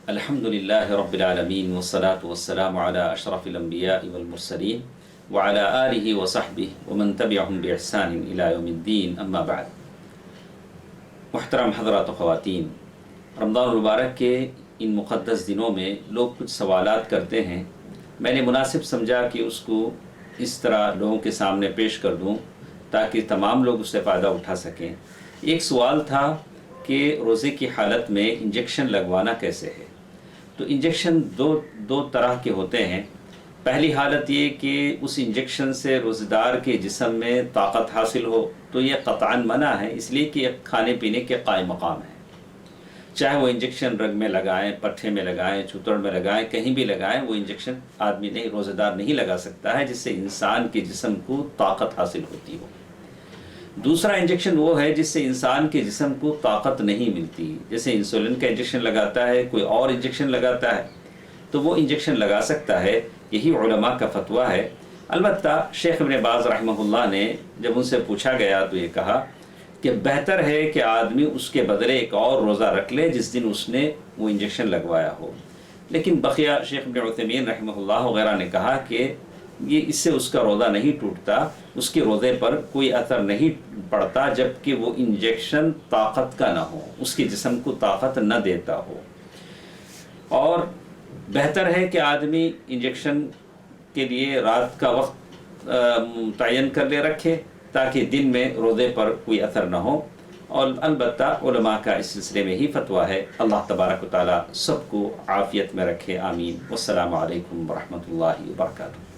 الحمد للہ رب العالمین والصلاة والسلام علی اشرف الانبیاء والمرسلین وعلی آلہ وصحبہ ومن تبعہم بإحسان الی یوم الدین، اما بعد۔ محترم حضرات و خواتین، رمضان المبارک کے ان مقدس دنوں میں لوگ کچھ سوالات کرتے ہیں۔ میں نے مناسب سمجھا کہ اس کو اس طرح لوگوں کے سامنے پیش کر دوں تاکہ تمام لوگ اس سے فائدہ اٹھا سکیں۔ ایک سوال تھا کہ روزے کی حالت میں انجیکشن لگوانا کیسے ہے؟ تو انجیکشن دو طرح کے ہوتے ہیں۔ پہلی حالت یہ کہ اس انجیکشن سے روزہ دار کے جسم میں طاقت حاصل ہو، تو یہ قطعاً منع ہے، اس لیے کہ ایک کھانے پینے کے قائم مقام ہے۔ چاہے وہ انجیکشن رگ میں لگائیں، پٹھے میں لگائیں، چوتڑ میں لگائیں، کہیں بھی لگائیں، وہ انجیکشن آدمی نہیں، روزہ دار نہیں لگا سکتا ہے جس سے انسان کے جسم کو طاقت حاصل ہوتی ہو۔ دوسرا انجیکشن وہ ہے جس سے انسان کے جسم کو طاقت نہیں ملتی، جیسے انسولین کا انجیکشن لگاتا ہے، کوئی اور انجیکشن لگاتا ہے، تو وہ انجیکشن لگا سکتا ہے۔ یہی علماء کا فتویٰ ہے۔ البتہ شیخ ابن باز رحمہ اللہ نے جب ان سے پوچھا گیا تو یہ کہا کہ بہتر ہے کہ آدمی اس کے بدلے ایک اور روزہ رکھ لے جس دن اس نے وہ انجیکشن لگوایا ہو۔ لیکن بقیہ شیخ ابن عثیمین رحمہ اللہ وغیرہ نے کہا کہ یہ اس سے اس کا روزہ نہیں ٹوٹتا، اس کے روزے پر کوئی اثر نہیں پڑتا جب کہ وہ انجیکشن طاقت کا نہ ہو، اس کے جسم کو طاقت نہ دیتا ہو۔ اور بہتر ہے کہ آدمی انجیکشن کے لیے رات کا وقت متعین کر لے رکھے تاکہ دن میں روزے پر کوئی اثر نہ ہو۔ اور البتہ علماء کا اس سلسلے میں ہی فتویٰ ہے۔ اللہ تبارک و تعالیٰ سب کو عافیت میں رکھے، آمین۔ والسلام علیکم ورحمۃ اللہ وبرکاتہ۔